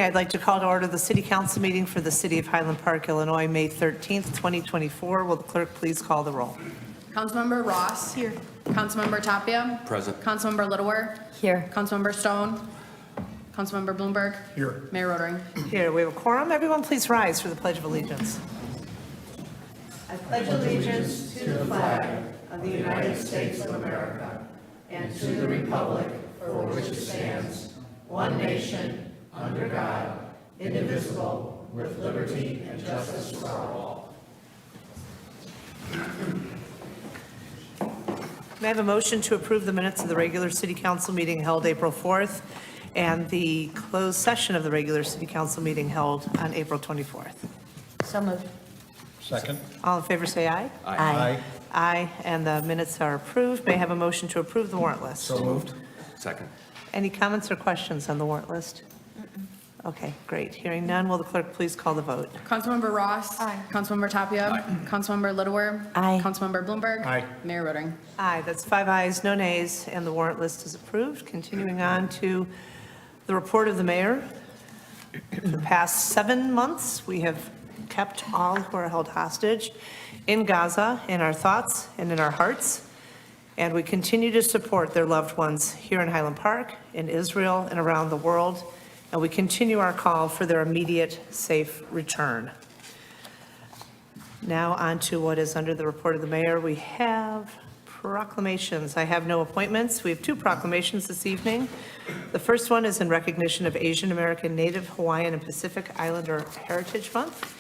I'd like to call to order the City Council meeting for the City of Highland Park, Illinois, May 13th, 2024. Will the clerk please call the roll? Councilmember Ross. Here. Councilmember Tapia. Present. Councilmember Littlewer. Here. Councilmember Stone. Councilmember Bloomberg. Here. Mayor Rotering. Here, we have a quorum. Everyone please rise for the Pledge of Allegiance. I pledge allegiance to the flag of the United States of America and to the republic for which it stands, one nation, under God, indivisible, with liberty and justice for all. May I have a motion to approve the minutes of the regular City Council meeting held April 4th and the closed session of the regular City Council meeting held on April 24th? So moved. Second. All in favor say aye. Aye. Aye, and the minutes are approved. May I have a motion to approve the warrant list? So moved. Second. Any comments or questions on the warrant list? Okay, great. Hearing none, will the clerk please call the vote? Councilmember Ross. Aye. Councilmember Tapia. Aye. Councilmember Littlewer. Aye. Councilmember Bloomberg. Aye. Mayor Rotering. Aye, that's 5 ayes, no nays, and the warrant list is approved. Continuing on to the report of the mayor. For the past 7 months, we have kept all who are held hostage in Gaza in our thoughts and in our hearts, and we continue to support their loved ones here in Highland Park, in Israel, and around the world, and we continue our call for their immediate safe return. Now on to what is under the report of the mayor. We have proclamations. I have no appointments. We have 2 proclamations this evening. The first one is in recognition of Asian American, Native Hawaiian, and Pacific Islander Heritage Month.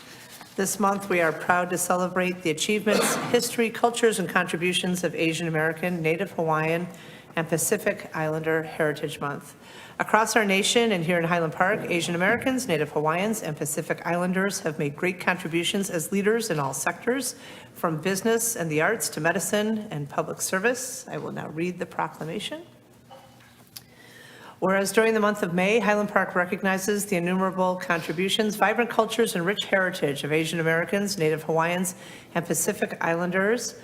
This month, we are proud to celebrate the achievements, history, cultures, and contributions of Asian American, Native Hawaiian, and Pacific Islander Heritage Month. Across our nation and here in Highland Park, Asian Americans, Native Hawaiians, and Pacific Islanders have made great contributions as leaders in all sectors, from business and the arts to medicine and public service. I will now read the proclamation. Whereas during the month of May, Highland Park recognizes the innumerable contributions, vibrant cultures, and rich heritage of Asian Americans, Native Hawaiians, and Pacific Islanders.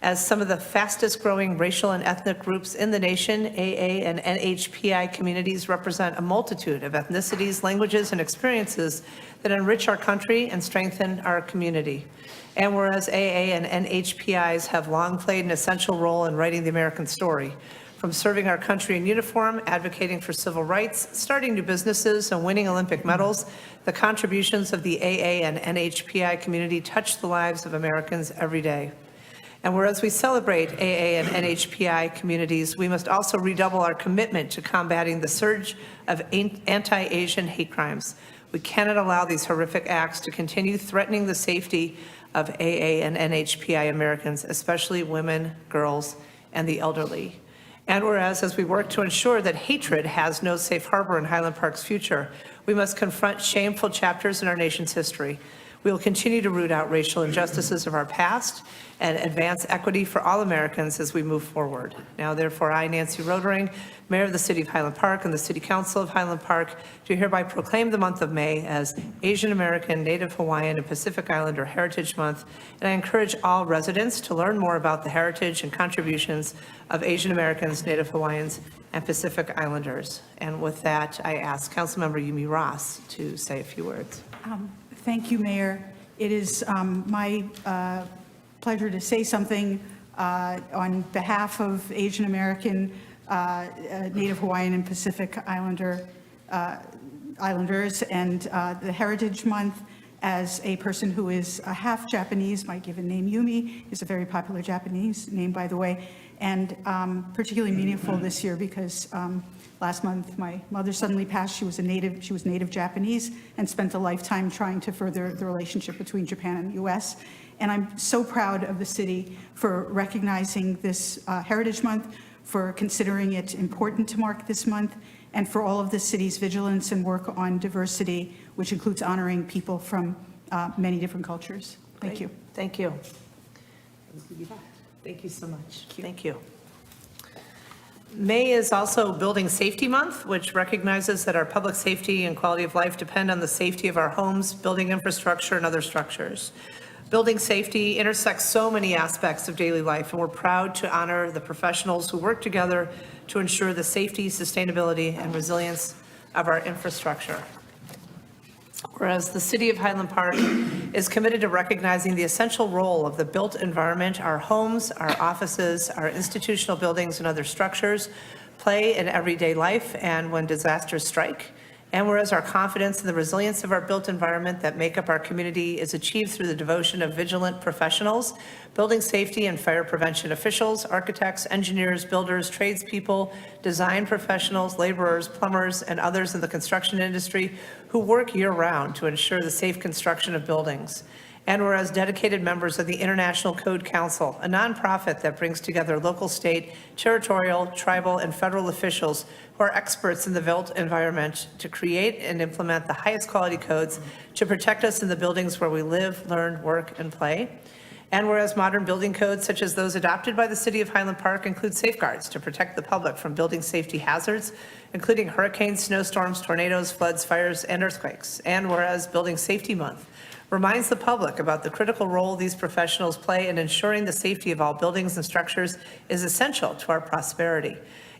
As some of the fastest growing racial and ethnic groups in the nation, AA and NHPI communities represent a multitude of ethnicities, languages, and experiences that enrich our country and strengthen our community. And whereas AA and NHPIs have long played an essential role in writing the American story, from serving our country in uniform, advocating for civil rights, starting new businesses, and winning Olympic medals, the contributions of the AA and NHPI community touch the lives of Americans every day. And whereas we celebrate AA and NHPI communities, we must also redouble our commitment to combating the surge of anti-Asian hate crimes. We cannot allow these horrific acts to continue threatening the safety of AA and NHPI Americans, especially women, girls, and the elderly. And whereas, as we work to ensure that hatred has no safe harbor in Highland Park's future, we must confront shameful chapters in our nation's history. We will continue to root out racial injustices of our past and advance equity for all Americans as we move forward. Now, therefore, I, Nancy Rotering, Mayor of the City of Highland Park and the City Council of Highland Park, do hereby proclaim the month of May as Asian American, Native Hawaiian, and Pacific Islander Heritage Month, and I encourage all residents to learn more about the heritage and contributions of Asian Americans, Native Hawaiians, and Pacific Islanders. And with that, I ask Councilmember Yumi Ross to say a few words. Thank you, Mayor. It is my pleasure to say something on behalf of Asian American, Native Hawaiian, and Pacific Islanders and the Heritage Month. As a person who is half Japanese, my given name Yumi is a very popular Japanese name, by the way, and particularly meaningful this year because last month my mother suddenly passed. She was native Japanese and spent a lifetime trying to further the relationship between Japan and the U.S. And I'm so proud of the city for recognizing this Heritage Month, for considering it important to mark this month, and for all of the city's vigilance and work on diversity, which includes honoring people from many different cultures. Thank you. Thank you. Thank you so much. Thank you. May is also Building Safety Month, which recognizes that our public safety and quality of life depend on the safety of our homes, building infrastructure, and other structures. Building safety intersects so many aspects of daily life, and we're proud to honor the professionals who work together to ensure the safety, sustainability, and resilience of our infrastructure. Whereas the City of Highland Park is committed to recognizing the essential role of the built environment, our homes, our offices, our institutional buildings, and other structures play in everyday life and when disasters strike. And whereas our confidence in the resilience of our built environment that make up our community is achieved through the devotion of vigilant professionals, building safety and fire prevention officials, architects, engineers, builders, tradespeople, design professionals, laborers, plumbers, and others in the construction industry who work year-round to ensure the safe construction of buildings. And whereas dedicated members of the International Code Council, a nonprofit that brings together local, state, territorial, tribal, and federal officials who are experts in the built environment to create and implement the highest quality codes to protect us in the buildings where we live, learn, work, and play. And whereas modern building codes, such as those adopted by the City of Highland Park, include safeguards to protect the public from building safety hazards, including hurricanes, snowstorms, tornadoes, floods, fires, and earthquakes. And whereas Building Safety Month reminds the public about the critical role these professionals play in ensuring the safety of all buildings and structures is essential to our prosperity.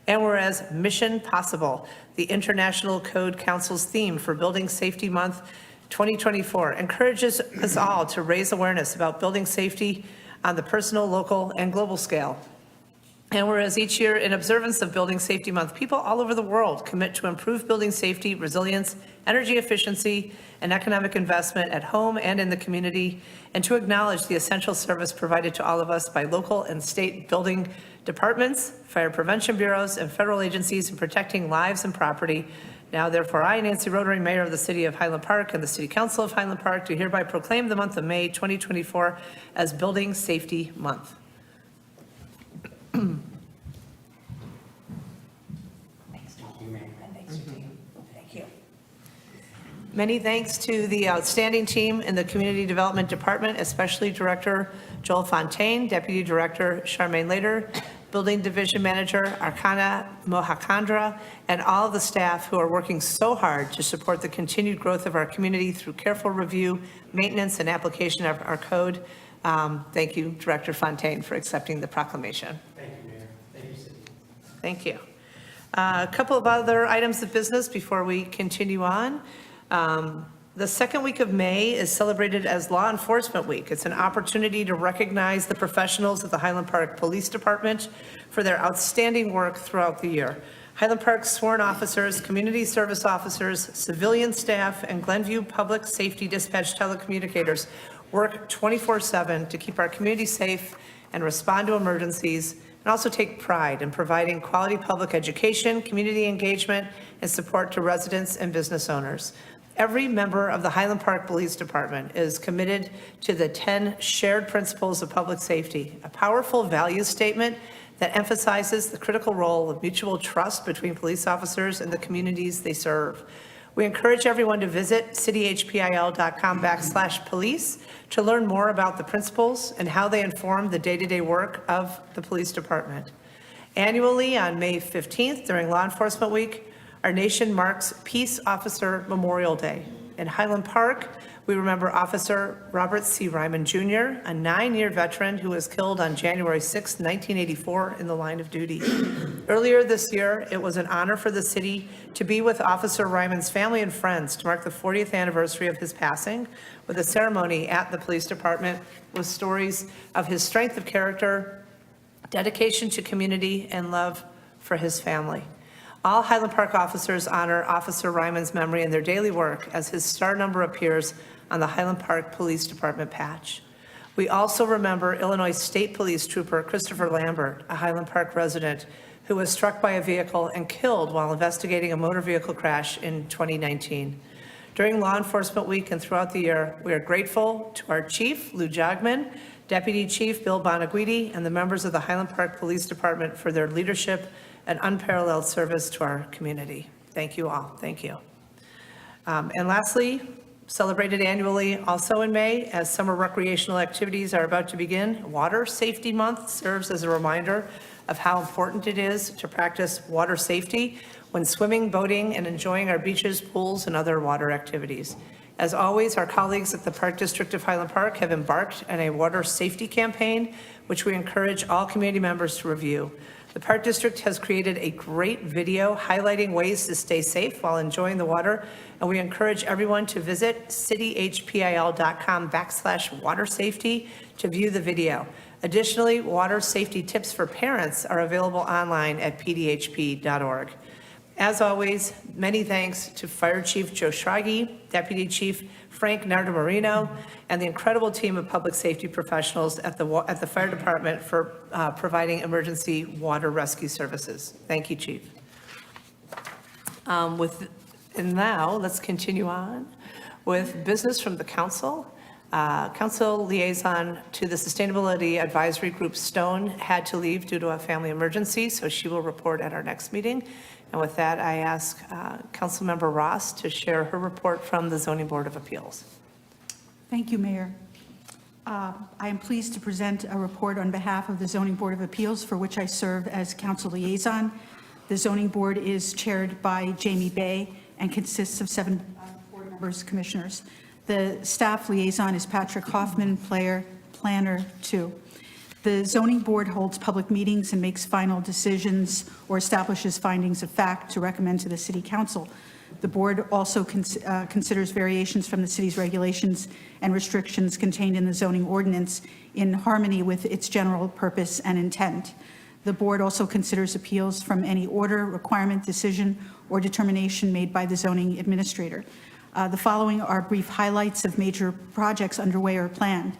And whereas Mission Possible, the International Code Council's theme for Building Safety Month 2024, encourages us all to raise awareness about building safety on the personal, local, and global scale. And whereas each year in observance of Building Safety Month, people all over the world commit to improve building safety, resilience, energy efficiency, and economic investment at home and in the community, and to acknowledge the essential service provided to all of us by local and state building departments, fire prevention bureaus, and federal agencies in protecting lives and property. Now, therefore, I, Nancy Rotary, Mayor of the City of Highland Park, and the City Council of Highland Park, do hereby proclaim the month of May 2024 as Building Safety Month. Many thanks to the outstanding team in the Community Development Department, especially Director Joel Fontaine, Deputy Director Charmaine Lader, Building Division Manager Archana Mohakandra, and all of the staff who are working so hard to support the continued growth of our community through careful review, maintenance, and application of our code. Thank you, Director Fontaine, for accepting the proclamation. Thank you, Mayor. Thank you, City. Thank you. A couple of other items of business before we continue on. The second week of May is celebrated as Law Enforcement Week. It's an opportunity to recognize the professionals of the Highland Park Police Department for their outstanding work throughout the year. Highland Park sworn officers, community service officers, civilian staff, and Glenview Public Safety Dispatch telecommunicators work 24/7 to keep our community safe and respond to emergencies, and also take pride in providing quality public education, community engagement, and support to residents and business owners. Every member of the Highland Park Police Department is committed to the 10 shared principles of public safety, a powerful value statement that emphasizes the critical role of mutual trust between police officers and the communities they serve. We encourage everyone to visit cityhpil.com/police to learn more about the principles and how they inform the day-to-day work of the police department. Annually, on May 15th, during Law Enforcement Week, our nation marks Peace Officer Memorial Day. In Highland Park, we remember Officer Robert C. Ryman Jr., a 9-year veteran who was killed on January 6, 1984 in the line of duty. Earlier this year, it was an honor for the city to be with Officer Ryman's family and friends to mark the 40th anniversary of his passing with a ceremony at the police department with stories of his strength of character, dedication to community, and love for his family. All Highland Park officers honor Officer Ryman's memory in their daily work as his star number appears on the Highland Park Police Department patch. We also remember Illinois State Police Trooper Christopher Lambert, a Highland Park resident who was struck by a vehicle and killed while investigating a motor vehicle crash in 2019. During Law Enforcement Week and throughout the year, we are grateful to our Chief, Lou Jogman, Deputy Chief Bill Bonaguidi, and the members of the Highland Park Police Department for their leadership and unparalleled service to our community. Thank you all. Thank you. And lastly, celebrated annually also in May as summer recreational activities are about to begin, Water Safety Month serves as a reminder of how important it is to practice water safety when swimming, boating, and enjoying our beaches, pools, and other water activities. As always, our colleagues at the Park District of Highland Park have embarked on a water safety campaign, which we encourage all community members to review. The Park District has created a great video highlighting ways to stay safe while enjoying the water, and we encourage everyone to visit cityhpil.com/water safety to view the video. Additionally, water safety tips for parents are available online at pdhp.org. As always, many thanks to Fire Chief Joe Schrage, Deputy Chief Frank Nardo-Marino, and the incredible team of public safety professionals at the fire department for providing emergency water rescue services. Thank you, Chief. And now, let's continue on with business from the council. Council liaison to the Sustainability Advisory Group, Stone, had to leave due to a family emergency, so she will report at our next meeting. And with that, I ask Councilmember Ross to share her report from the Zoning Board of Appeals. Thank you, Mayor. I am pleased to present a report on behalf of the Zoning Board of Appeals, for which I serve as council liaison. The Zoning Board is chaired by Jamie Bay and consists of 7 board members, commissioners. The staff liaison is Patrick Hoffman, planner 2. The Zoning Board holds public meetings and makes final decisions or establishes findings of fact to recommend to the City Council. The board also considers variations from the city's regulations and restrictions contained in the zoning ordinance in harmony with its general purpose and intent. The board also considers appeals from any order, requirement, decision, or determination made by the zoning administrator. The following are brief highlights of major projects underway or planned.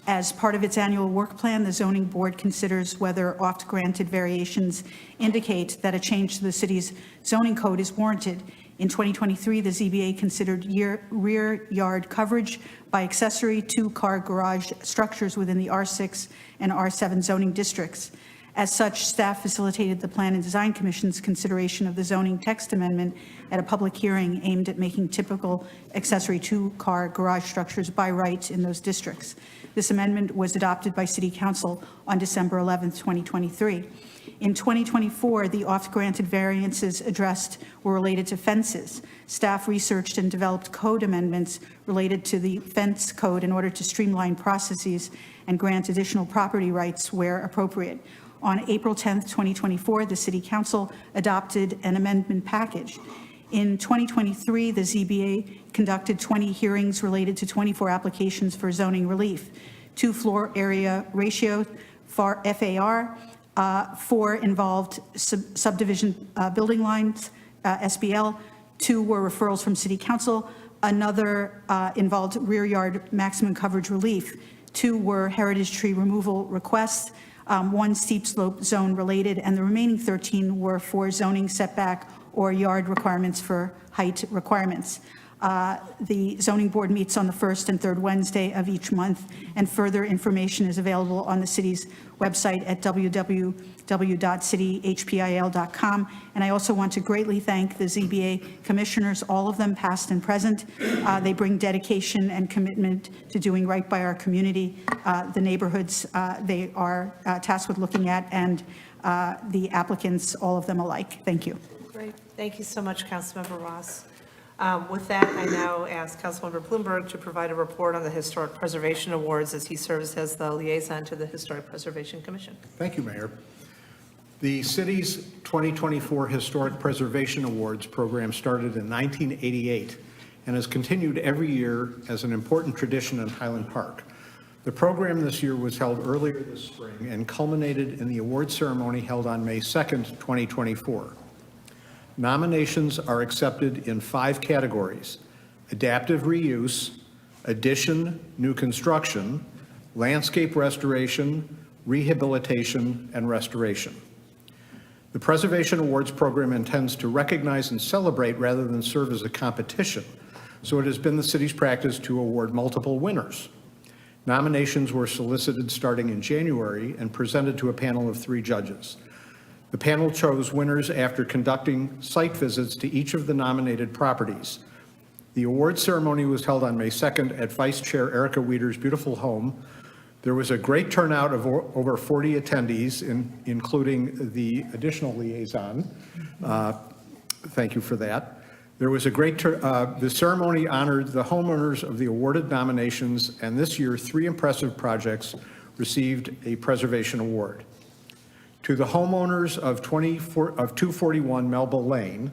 As part of its annual work plan, the zoning board considers whether oft-granted variations indicate that a change to the city's zoning code is warranted. In 2023, the ZBA considered rear yard coverage by accessory 2-car garage structures within the R6 and R7 zoning districts. As such, staff facilitated the Plan and Design Commission's consideration of the zoning text amendment at a public hearing aimed at making typical accessory 2-car garage structures by right in those districts. This amendment was adopted by City Council on December 11, 2023. In 2024, the oft-granted variances addressed were related to fences. Staff researched and developed code amendments related to the fence code in order to streamline processes and grant additional property rights where appropriate. On April 10, 2024, the City Council adopted an amendment package. In 2023, the ZBA conducted 20 hearings related to 24 applications for zoning relief, 2 floor area ratio for FAR, 4 involved subdivision building lines, SBL, 2 were referrals from City Council, another involved rear yard maximum coverage relief, 2 were heritage tree removal requests, 1 steep slope zone related, and the remaining 13 were for zoning setback or yard requirements for height requirements. The zoning board meets on the first and third Wednesday of each month, and further information is available on the city's website at www.cityhpil.com. And I also want to greatly thank the ZBA commissioners, all of them past and present. They bring dedication and commitment to doing right by our community, the neighborhoods they are tasked with looking at, and the applicants, all of them alike. Thank you. Great. Thank you so much, Councilmember Ross. With that, I now ask Councilmember Bloomberg to provide a report on the Historic Preservation Awards as he serves as the liaison to the Historic Preservation Commission. Thank you, Mayor. The city's 2024 Historic Preservation Awards program started in 1988 and has continued every year as an important tradition in Highland Park. The program this year was held earlier this spring and culminated in the award ceremony held on May 2nd, 2024. Nominations are accepted in 5 categories: adaptive reuse, addition, new construction, landscape restoration, rehabilitation, and restoration. The Preservation Awards program intends to recognize and celebrate rather than serve as a competition, so it has been the city's practice to award multiple winners. Nominations were solicited starting in January and presented to a panel of 3 judges. The panel chose winners after conducting site visits to each of the nominated properties. The award ceremony was held on May 2nd at Vice Chair Erica Weeder's beautiful home. There was a great turnout of over 40 attendees, including the additional liaison. Thank you for that. There was a great, the ceremony honored the homeowners of the awarded nominations, and this year 3 impressive projects received a preservation award. To the homeowners of 241 Melba Lane,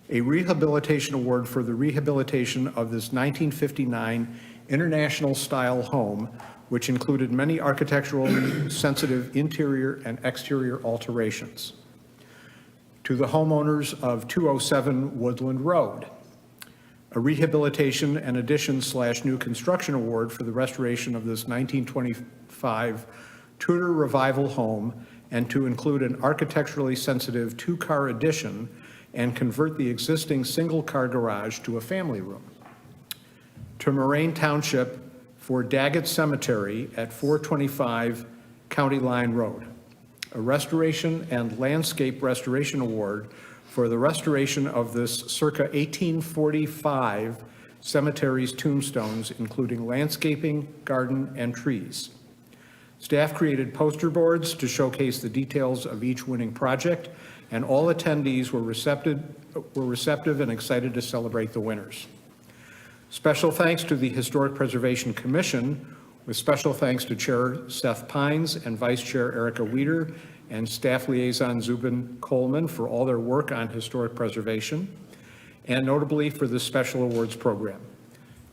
a rehabilitation award for the rehabilitation of this 1959 International-style home, which included many architecturally sensitive interior and exterior alterations. To the homeowners of 207 Woodland Road, a rehabilitation and addition/new construction award for the restoration of this 1925 Tudor Revival home, and to include an architecturally sensitive two-car addition and convert the existing single-car garage to a family room. To Moraine Township for Daggett Cemetery at 425 County Line Road, a restoration and landscape restoration award for the restoration of this circa 1845 cemetery's tombstones, including landscaping, garden, and trees. Staff created poster boards to showcase the details of each winning project, and all attendees were receptive and excited to celebrate the winners. Special thanks to the Historic Preservation Commission, with special thanks to Chair Seth Pines and Vice Chair Erica Weeder and Staff Liaison Zubin Coleman for all their work on historic preservation, and notably for this special awards program.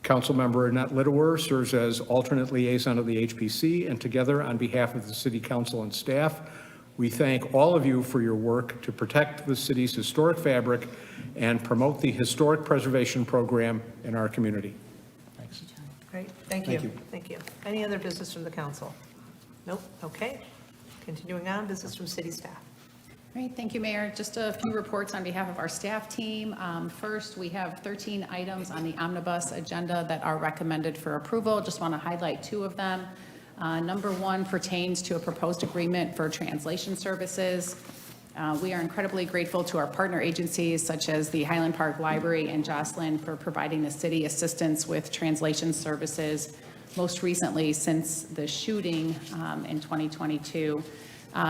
Councilmember Annette Lidower serves as alternate liaison of the HPC, and together on behalf of the City Council and staff, we thank all of you for your work to protect the city's historic fabric and promote the historic preservation program in our community. Thanks. Great, thank you. Thank you. Any other business from the council? Nope, okay. Continuing on, business from city staff. Great, thank you, Mayor. Just a few reports on behalf of our staff team. First, we have 13 items on the omnibus agenda that are recommended for approval. Just want to highlight 2 of them. Number 1 pertains to a proposed agreement for translation services. We are incredibly grateful to our partner agencies such as the Highland Park Library and Jocelyn for providing the city assistance with translation services, most recently since the shooting in 2022.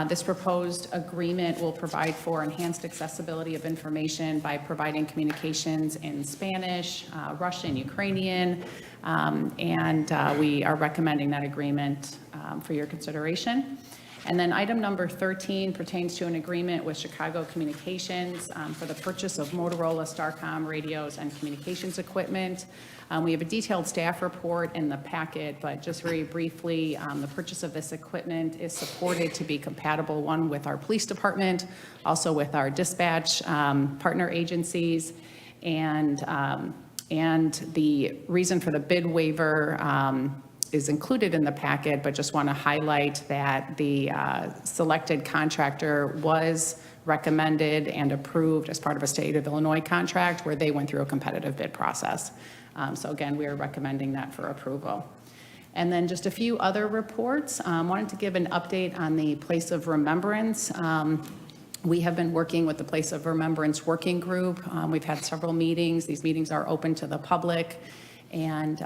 This proposed agreement will provide for enhanced accessibility of information by providing communications in Spanish, Russian, Ukrainian, and we are recommending that agreement for your consideration. And then item number 13 pertains to an agreement with Chicago Communications for the purchase of Motorola Starcom radios and communications equipment. We have a detailed staff report in the packet, but just very briefly, the purchase of this equipment is supported to be compatible, one, with our police department, also with our dispatch partner agencies, and the reason for the bid waiver is included in the packet, but just want to highlight that the selected contractor was recommended and approved as part of a state of Illinois contract where they went through a competitive bid process. So again, we are recommending that for approval. And then just a few other reports. Wanted to give an update on the Place of Remembrance. We have been working with the Place of Remembrance Working Group. We've had several meetings. These meetings are open to the public. And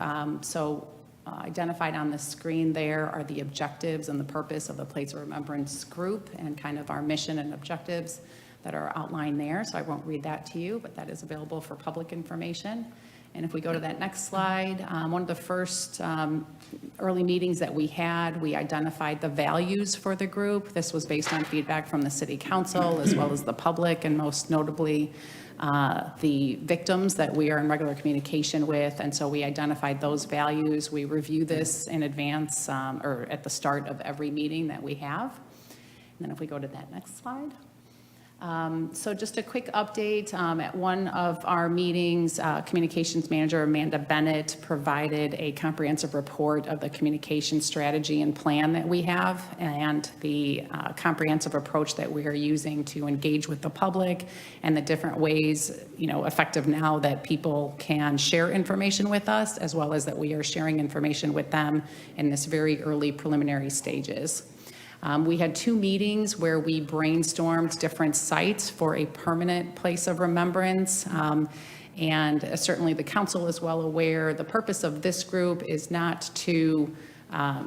identified on the screen there are the objectives and the purpose of the Place of Remembrance Group and kind of our mission and objectives that are outlined there. So I won't read that to you, but that is available for public information. And if we go to that next slide, one of the first early meetings that we had, we identified the values for the group. This was based on feedback from the city council as well as the public, and most notably the victims that we are in regular communication with. And so we identified those values. We review this in advance or at the start of every meeting that we have. And then if we go to that next slide. So just a quick update. At one of our meetings, Communications Manager Amanda Bennett provided a comprehensive report of the communication strategy and plan that we have and the comprehensive approach that we are using to engage with the public and the different ways, effective now that people can share information with us, as well as that we are sharing information with them in this very early preliminary stages. We had 2 meetings where we brainstormed different sites for a permanent place of remembrance. And certainly the council is well aware, the purpose of this group is not to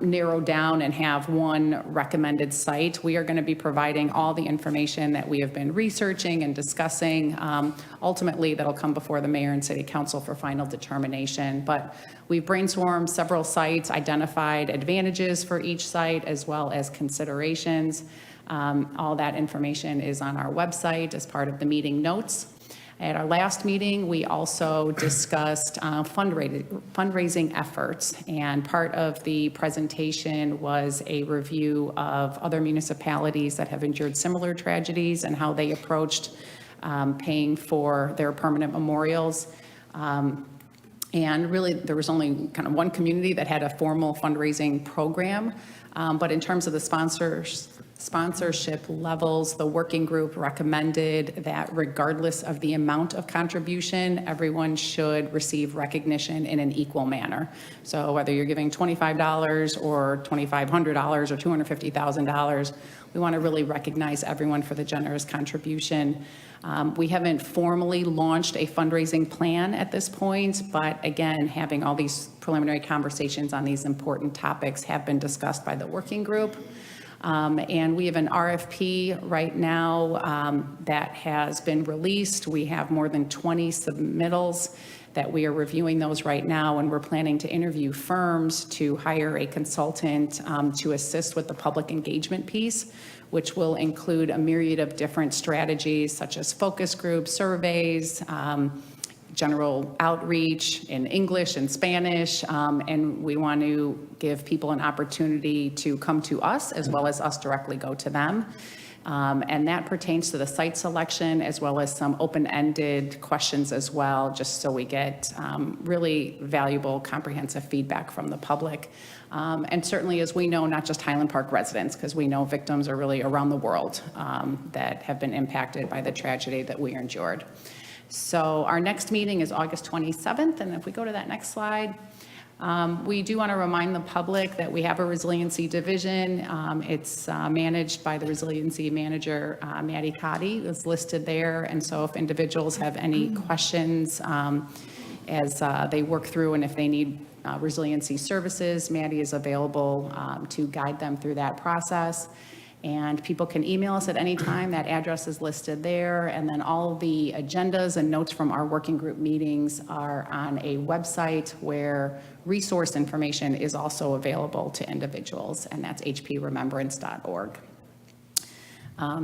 narrow down and have one recommended site. We are going to be providing all the information that we have been researching and discussing. Ultimately, that'll come before the mayor and city council for final determination. But we've brainstormed several sites, identified advantages for each site, as well as considerations. All that information is on our website as part of the meeting notes. At our last meeting, we also discussed fundraising efforts, and part of the presentation was a review of other municipalities that have endured similar tragedies and how they approached paying for their permanent memorials. And really, there was only kind of one community that had a formal fundraising program, but in terms of the sponsorship levels, the working group recommended that regardless of the amount of contribution, everyone should receive recognition in an equal manner. So whether you're giving $25 or $2,500 or $250,000, we want to really recognize everyone for the generous contribution. We haven't formally launched a fundraising plan at this point, but again, having all these preliminary conversations on these important topics have been discussed by the working group. And we have an RFP right now that has been released. We have more than 20 submittals that we are reviewing those right now, and we're planning to interview firms to hire a consultant to assist with the public engagement piece, which will include a myriad of different strategies such as focus groups, surveys, general outreach in English and Spanish, and we want to give people an opportunity to come to us as well as us directly go to them. And that pertains to the site selection as well as some open-ended questions as well, just so we get really valuable, comprehensive feedback from the public. And certainly, as we know, not just Highland Park residents, because we know victims are really around the world that have been impacted by the tragedy that we endured. So our next meeting is August 27th, and if we go to that next slide, we do want to remind the public that we have a resiliency division. It's managed by the resiliency manager, Maddie Cotty, is listed there. And so if individuals have any questions as they work through and if they need resiliency services, Maddie is available to guide them through that process. And people can email us at any time. That address is listed there. And then all the agendas and notes from our working group meetings are on a website where resource information is also available to individuals, and that's hpremembrance.org.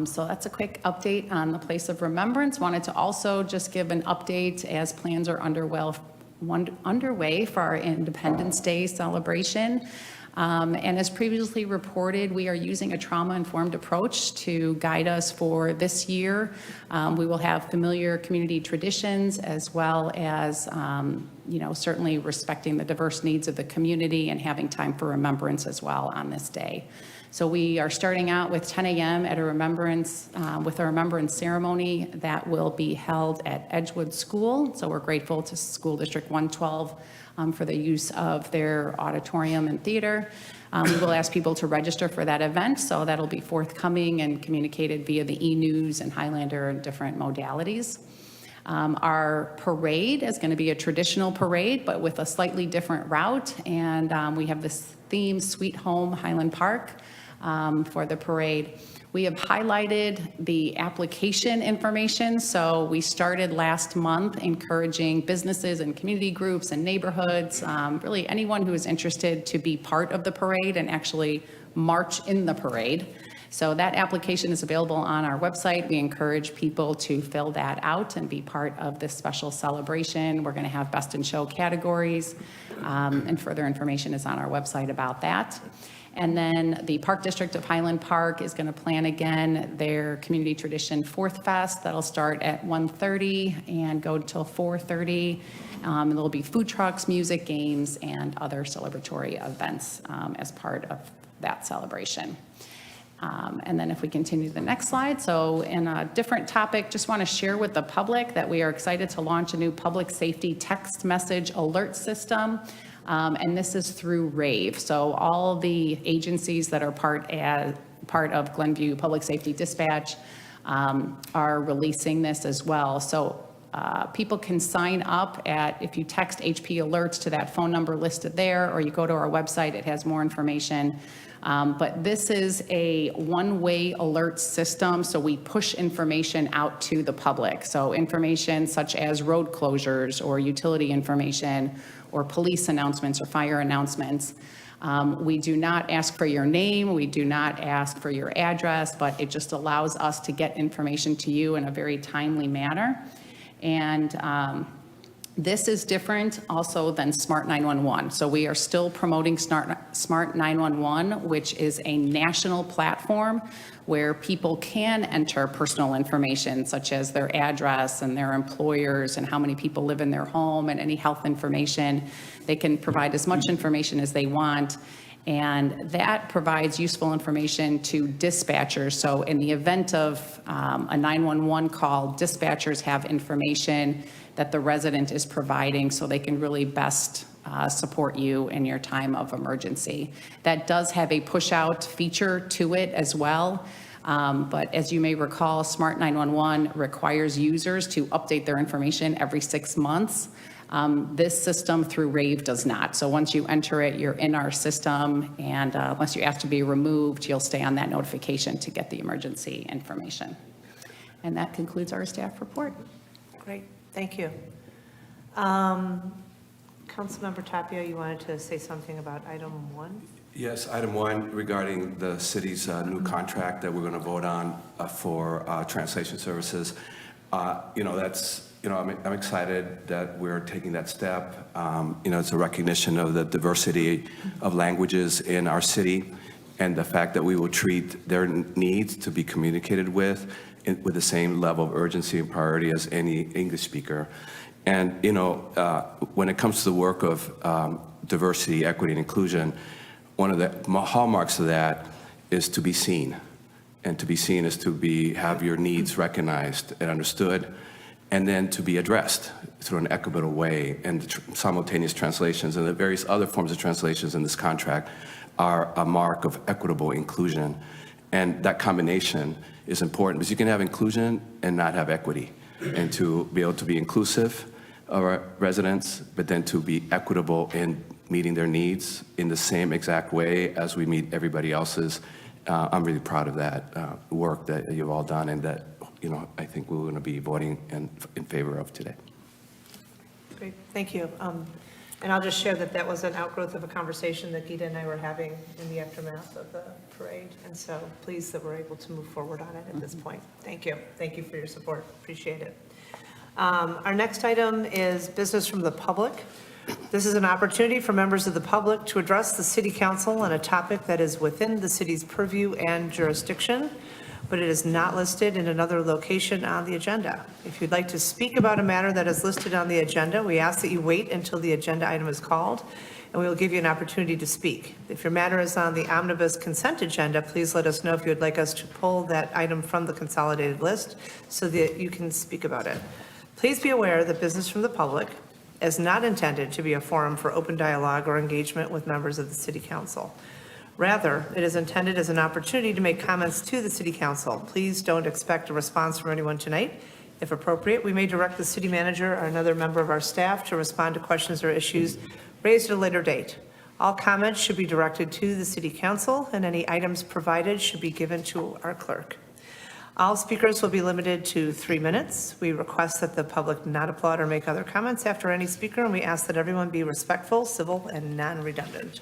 So that's a quick update on the place of remembrance. Wanted to also just give an update as plans are underway for our Independence Day celebration. And as previously reported, we are using a trauma-informed approach to guide us for this year. We will have familiar community traditions as well as, certainly respecting the diverse needs of the community and having time for remembrance as well on this day. So we are starting out with 10 a.m. at a remembrance, with a remembrance ceremony that will be held at Edgewood School. So we're grateful to School District 112 for the use of their auditorium and theater. We will ask people to register for that event, so that'll be forthcoming and communicated via the e-news and Highlander and different modalities. Our parade is going to be a traditional parade, but with a slightly different route, and we have this theme, Sweet Home Highland Park, for the parade. We have highlighted the application information. So we started last month encouraging businesses and community groups and neighborhoods, really anyone who is interested to be part of the parade and actually march in the parade. So that application is available on our website. We encourage people to fill that out and be part of this special celebration. We're going to have best in show categories, and further information is on our website about that. And then the Park District of Highland Park is going to plan again their community tradition Fourth Fest. That'll start at 1:30 and go until 4:30. And there'll be food trucks, music, games, and other celebratory events as part of that celebration. And then if we continue to the next slide. So in a different topic, just want to share with the public that we are excited to launch a new public safety text message alert system. And this is through RAVE. So all the agencies that are part of Glenview Public Safety Dispatch are releasing this as well. So people can sign up if you text HP alerts to that phone number listed there, or you go to our website, it has more information. But this is a one-way alert system, so we push information out to the public. So information such as road closures or utility information or police announcements or fire announcements. We do not ask for your name, we do not ask for your address, but it just allows us to get information to you in a very timely manner. And this is different also than Smart 911. So we are still promoting Smart 911, which is a national platform where people can enter personal information such as their address and their employers and how many people live in their home and any health information. They can provide as much information as they want. And that provides useful information to dispatchers. So in the event of a 911 call, dispatchers have information that the resident is providing so they can really best support you in your time of emergency. That does have a push-out feature to it as well. But as you may recall, Smart 911 requires users to update their information every 6 months. This system through RAVE does not. So once you enter it, you're in our system, and unless you ask to be removed, you'll stay on that notification to get the emergency information. And that concludes our staff report. Great, thank you. Councilmember Tapia, you wanted to say something about item 1? Yes, item 1 regarding the city's new contract that we're going to vote on for translation services. I'm excited that we're taking that step. It's a recognition of the diversity of languages in our city and the fact that we will treat their needs to be communicated with the same level of urgency and priority as any English speaker. And, when it comes to the work of diversity, equity, and inclusion, one of the hallmarks of that is to be seen. And to be seen is to have your needs recognized and understood, and then to be addressed through an equitable way. And the simultaneous translations and the various other forms of translations in this contract are a mark of equitable inclusion. And that combination is important because you can have inclusion and not have equity. And to be able to be inclusive of our residents, but then to be equitable in meeting their needs in the same exact way as we meet everybody else's. I'm really proud of that work that you've all done, and that I think we're going to be voting in favor of today. Great, thank you. And I'll just share that was an outgrowth of a conversation that Gita and I were having in the aftermath of the parade, and so pleased that we're able to move forward on it at this point. Thank you for your support, appreciate it. Our next item is business from the public. This is an opportunity for members of the public to address the City Council on a topic that is within the city's purview and jurisdiction, but it is not listed in another location on the agenda. If you'd like to speak about a matter that is listed on the agenda, we ask that you wait until the agenda item is called, and we will give you an opportunity to speak. If your matter is on the omnibus consent agenda, please let us know if you would like us to pull that item from the consolidated list so that you can speak about it. Please be aware that business from the public is not intended to be a forum for open dialogue or engagement with members of the City Council. Rather, it is intended as an opportunity to make comments to the City Council. Please don't expect a response from anyone tonight. If appropriate, we may direct the city manager or another member of our staff to respond to questions or issues raised at a later date. All comments should be directed to the City Council, and any items provided should be given to our clerk. All speakers will be limited to 3 minutes. We request that the public not applaud or make other comments after any speaker, and we ask that everyone be respectful, civil, and non-redundant.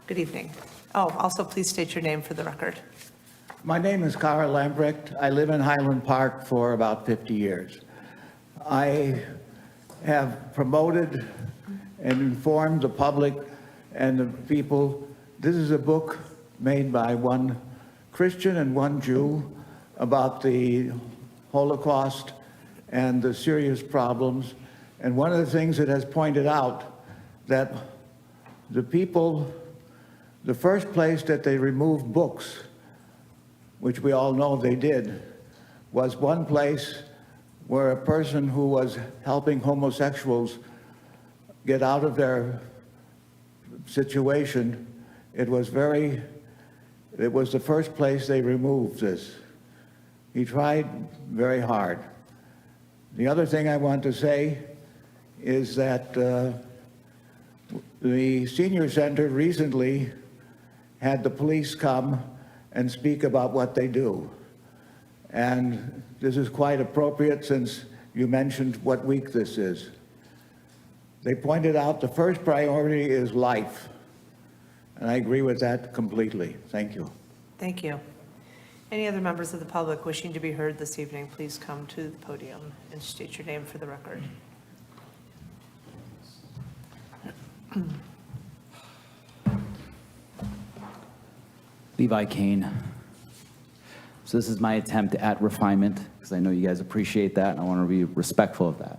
Good evening. Oh, also please state your name for the record. My name is Carl Lambrecht. I live in Highland Park for about 50 years. I have promoted and informed the public and the people. This is a book made by one Christian and one Jew about the Holocaust and the serious problems. And one of the things it has pointed out that the people, the first place that they removed books, which we all know they did, was one place where a person who was helping homosexuals get out of their situation, it was the first place they removed this. He tried very hard. The other thing I want to say is that the senior center recently had the police come and speak about what they do. And this is quite appropriate since you mentioned what week this is. They pointed out the first priority is life. And I agree with that completely. Thank you. Thank you. Any other members of the public wishing to be heard this evening, please come to the podium and state your name for the record. Levi Kane. So this is my attempt at refinement, because I know you guys appreciate that, and I want to be respectful of that.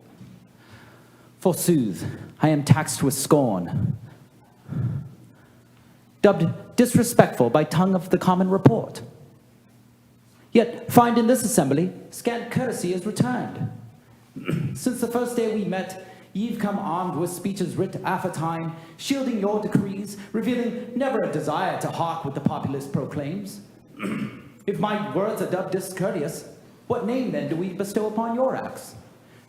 Forsooth, I am taxed with scorn, dubbed disrespectful by tongue of the common report. Yet find in this assembly, scant courtesy is returned. Since the first day we met, ye've come armed with speeches writ aforetime, shielding your decrees, revealing never a desire to hark what the populace proclaims. If my words are dubbed discourteous, what name then do we bestow upon your acts?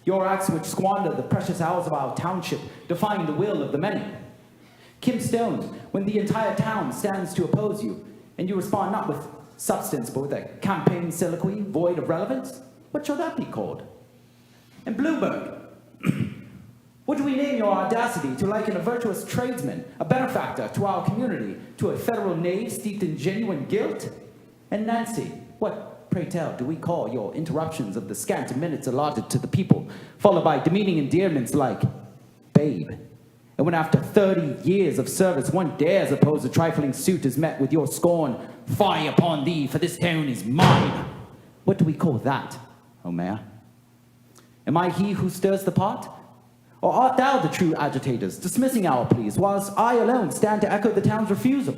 Your acts which squander the precious hours of our township, defying the will of the many. Kim Stones, when the entire town stands to oppose you, and you respond not with substance, but with a campaign soliloquy void of relevance, what shall that be called? And Bloomberg, what do we name your audacity to liken a virtuous tradesman, a benefactor to our community, to a federal knave steeped in genuine guilt? And Nancy, what, pray tell, do we call your interruptions of the scant minutes allotted to the people, followed by demeaning endearments like babe? And when after 30 years of service one dares oppose a trifling suit is met with your scorn, fie upon thee, for this town is mine. What do we call that, O Mayor? Am I he who stirs the pot? Or art thou the true agitators, dismissing our pleas, whilst I alone stand to echo the town's refusal?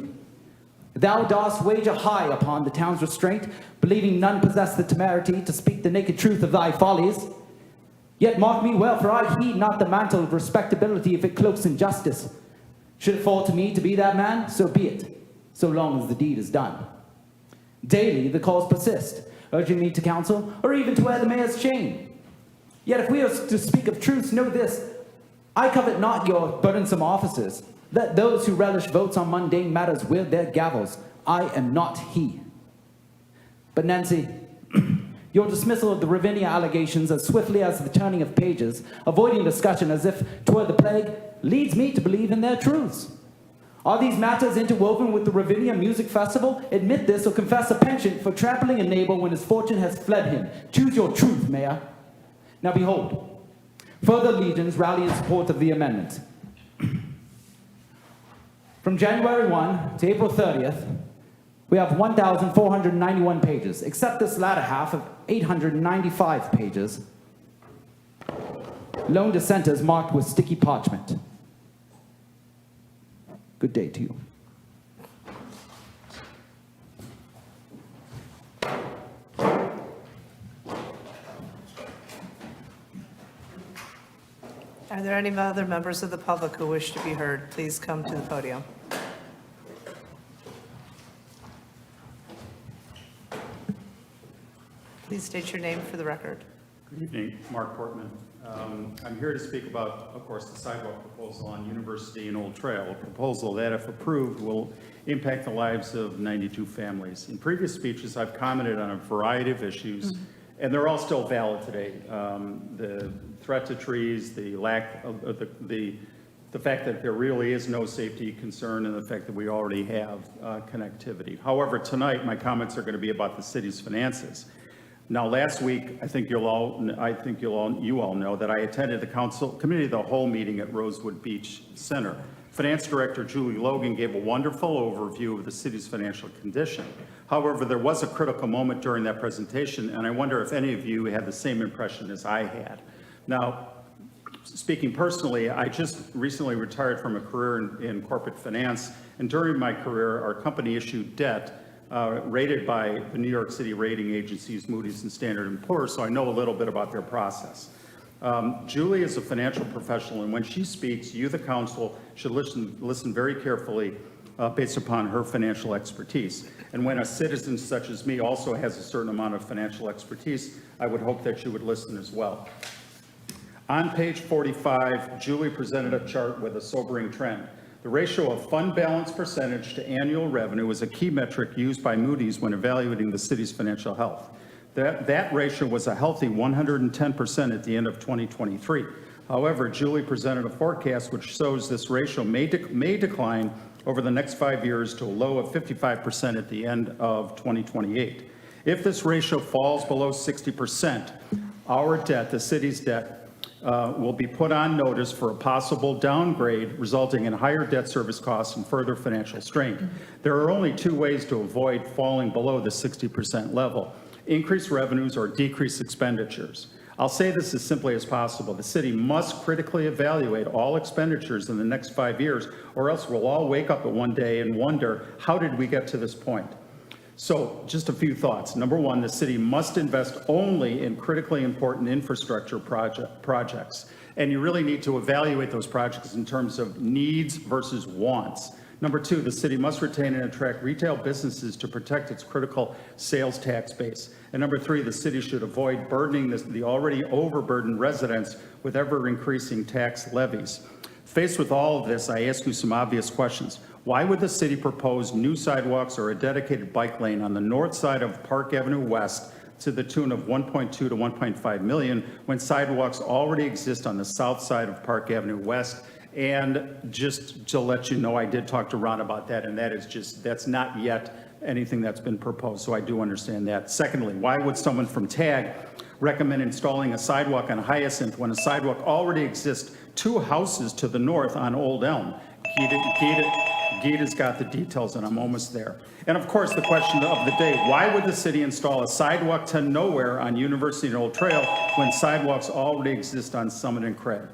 Thou dost wager high upon the town's restraint, believing none possess the temerity to speak the naked truth of thy follies. Yet mark me well, for I heed not the mantle of respectability if it cloaks injustice. Should it fall to me to be that man, so be it, so long as the deed is done. Daily the calls persist, urging me to counsel, or even to wear the mayor's chain. Yet if we are to speak of truth, know this, I covet not your burdensome offices. Let those who relish votes on mundane matters wield their gavels. I am not he. But Nancy, your dismissal of the Ravinia allegations as swiftly as the turning of pages, avoiding discussion as if 'twere the plague, leads me to believe in their truths. Are these matters interwoven with the Ravinia Music Festival? Admit this or confess a penchant for trampling a neighbor when his fortune has fled him. Choose your truth, Mayor. Now behold, further legions rally in support of the amendment. From January 1 to April 30th, we have 1,491 pages, except this latter half of 895 pages. Lone dissenters marked with sticky parchment. Good day to you. Are there any other members of the public who wish to be heard? Please come to the podium. Please state your name for the record. Good evening, Mark Portman. I'm here to speak about, of course, the sidewalk proposal on University and Old Trail, a proposal that, if approved, will impact the lives of 92 families. In previous speeches, I've commented on a variety of issues, and they're all still valid today. The threat to trees, the lack of the fact that there really is no safety concern, and the fact that we already have connectivity. However, tonight, my comments are going to be about the city's finances. Now, last week, you all know that I attended the Council Committee of the Whole meeting at Rosewood Beach Center. Finance Director Julie Logan gave a wonderful overview of the city's financial condition. However, there was a critical moment during that presentation, and I wonder if any of you had the same impression as I had. Now, speaking personally, I just recently retired from a career in corporate finance, and during my career, our company issued debt rated by the New York City rating agencies, Moody's and Standard & Poor's, so I know a little bit about their process. Julie is a financial professional, and when she speaks, you, the council, should listen very carefully based upon her financial expertise. And when a citizen such as me also has a certain amount of financial expertise, I would hope that you would listen as well. On page 45, Julie presented a chart with a sobering trend. The ratio of fund balance percentage to annual revenue is a key metric used by Moody's when evaluating the city's financial health. That ratio was a healthy 110% at the end of 2023. However, Julie presented a forecast which shows this ratio may decline over the next 5 years to a low of 55% at the end of 2028. If this ratio falls below 60%, our debt, the city's debt, will be put on notice for a possible downgrade, resulting in higher debt service costs and further financial strain. There are only two ways to avoid falling below the 60% level: increase revenues or decrease expenditures. I'll say this as simply as possible. The city must critically evaluate all expenditures in the next 5 years, or else we'll all wake up at one day and wonder, how did we get to this point? So just a few thoughts. Number one, the city must invest only in critically important infrastructure projects. And you really need to evaluate those projects in terms of needs versus wants. Number two, the city must retain and attract retail businesses to protect its critical sales tax base. And number three, the city should avoid burdening the already overburdened residents with ever-increasing tax levies. Faced with all of this, I ask you some obvious questions. Why would the city propose new sidewalks or a dedicated bike lane on the north side of Park Avenue West to the tune of 1.2 to 1.5 million when sidewalks already exist on the south side of Park Avenue West? And just to let you know, I did talk to Ron about that, and that's not yet anything that's been proposed, so I do understand that. Secondly, why would someone from TAG recommend installing a sidewalk on Hyacinth when a sidewalk already exists 2 houses to the north on Old Elm? Gita's got the details, and I'm almost there. And of course, the question of the day, why would the city install a sidewalk to nowhere on University and Old Trail when sidewalks already exist on Summit and Cran?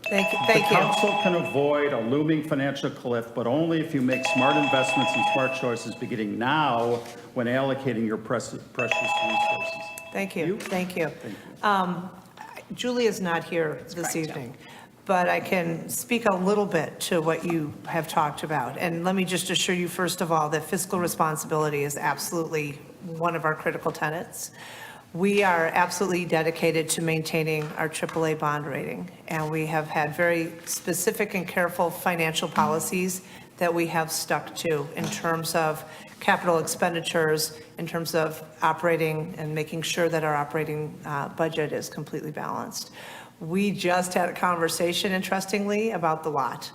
Thank you. The council can avoid a looming financial cliff, but only if you make smart investments and smart choices beginning now when allocating your precious resources. Thank you. Thank you. Julie is not here this evening, but I can speak a little bit to what you have talked about. And let me just assure you, first of all, that fiscal responsibility is absolutely one of our critical tenets. We are absolutely dedicated to maintaining our AAA bond rating, and we have had very specific and careful financial policies that we have stuck to in terms of capital expenditures, in terms of operating and making sure that our operating budget is completely balanced. We just had a conversation, interestingly, about the lot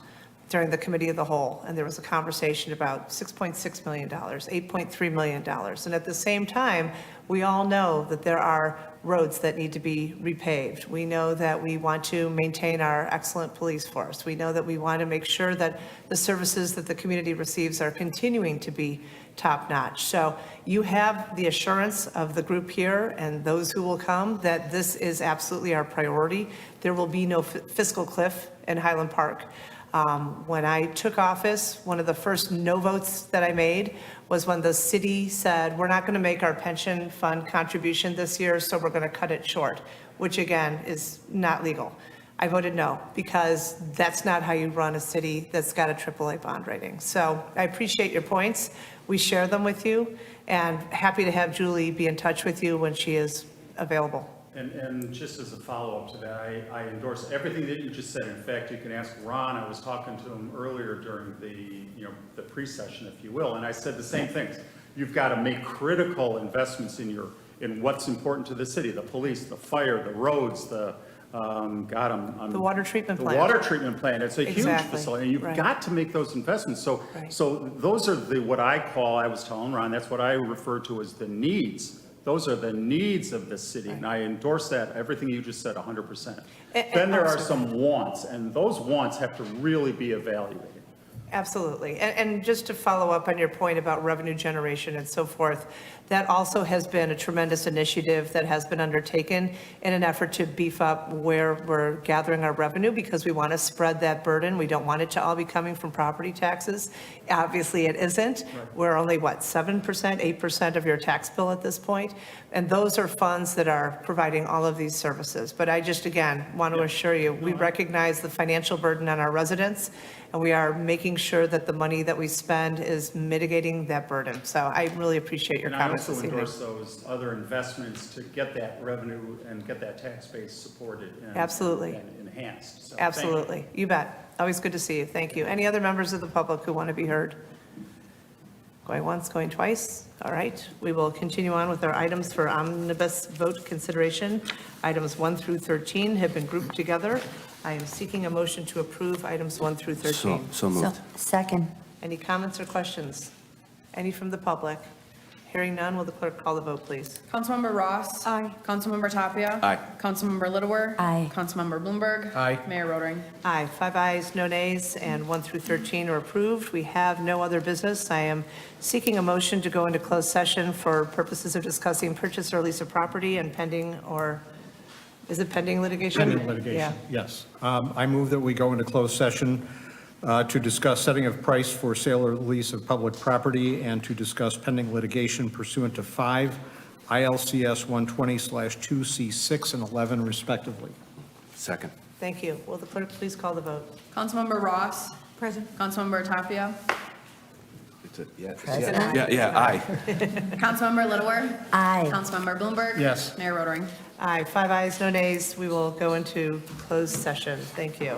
during the committee of the whole, and there was a conversation about $6.6 million, $8.3 million. And at the same time, we all know that there are roads that need to be repaved. We know that we want to maintain our excellent police force. We know that we want to make sure that the services that the community receives are continuing to be top-notch. So you have the assurance of the group here and those who will come that this is absolutely our priority. There will be no fiscal cliff in Highland Park. When I took office, one of the first no votes that I made was when the city said, we're not going to make our pension fund contribution this year, so we're going to cut it short, which again is not legal. I voted no, because that's not how you run a city that's got a AAA bond rating. So I appreciate your points. We share them with you, and happy to have Julie be in touch with you when she is available. And just as a follow-up to that, I endorse everything that you just said. In fact, you can ask Ron. I was talking to him earlier during the pre-session, if you will, and I said the same things. You've got to make critical investments in what's important to the city: the police, the fire, the roads, the The water treatment plant. The water treatment plant. It's a huge Exactly. facility, and you've got to make those investments. So, Right. so those are what I call. I was telling Ron, that's what I refer to as the needs. Those are the needs of the city, and I endorse that, everything you just said, 100%. Then there are some wants, and those wants have to really be evaluated. Absolutely. And just to follow up on your point about revenue generation and so forth, that also has been a tremendous initiative that has been undertaken in an effort to beef up where we're gathering our revenue, because we want to spread that burden. We don't want it to all be coming from property taxes. Obviously, it isn't. Right. We're only, 7%, 8% of your tax bill at this point. And those are funds that are providing all of these services. But I just, again, want to assure you, we recognize the financial burden on our residents, and we are making sure that the money that we spend is mitigating that burden. So I really appreciate your comments this evening. And I also endorse those other investments to get that revenue and get that tax base supported and, Absolutely. and enhanced. So Absolutely. You bet. Always good to see you. Thank you. Any other members of the public who want to be heard? Going once, going twice? All right. We will continue on with our items for omnibus vote consideration. Items 1 through 13 have been grouped together. I am seeking a motion to approve items 1 through 13. So moved. Second. Any comments or questions? Any from the public? Hearing none, will the clerk call the vote, please? Councilmember Ross. Aye. Councilmember Tapia. Aye. Councilmember Littlewer. Aye. Councilmember Bloomberg. Aye. Mayor Rotering. Aye, 5 ayes, no nays, and 1 through 13 are approved. We have no other business. I am seeking a motion to go into closed session for purposes of discussing purchase or lease of property and pending, or is it pending litigation? Pending litigation, Yeah. yes. I move that we go into closed session to discuss setting of price for sale or lease of public property and to discuss pending litigation pursuant to 5 ILCS 120/2C6 and 11 respectively. Second. Thank you. Will the clerk please call the vote? Councilmember Ross. Present. Councilmember Tapia. President? Yeah, aye. Councilmember Littlewer. Aye. Councilmember Bloomberg. Yes. Mayor Rotering. Aye, 5 ayes, no nays. We will go into closed session. Thank you.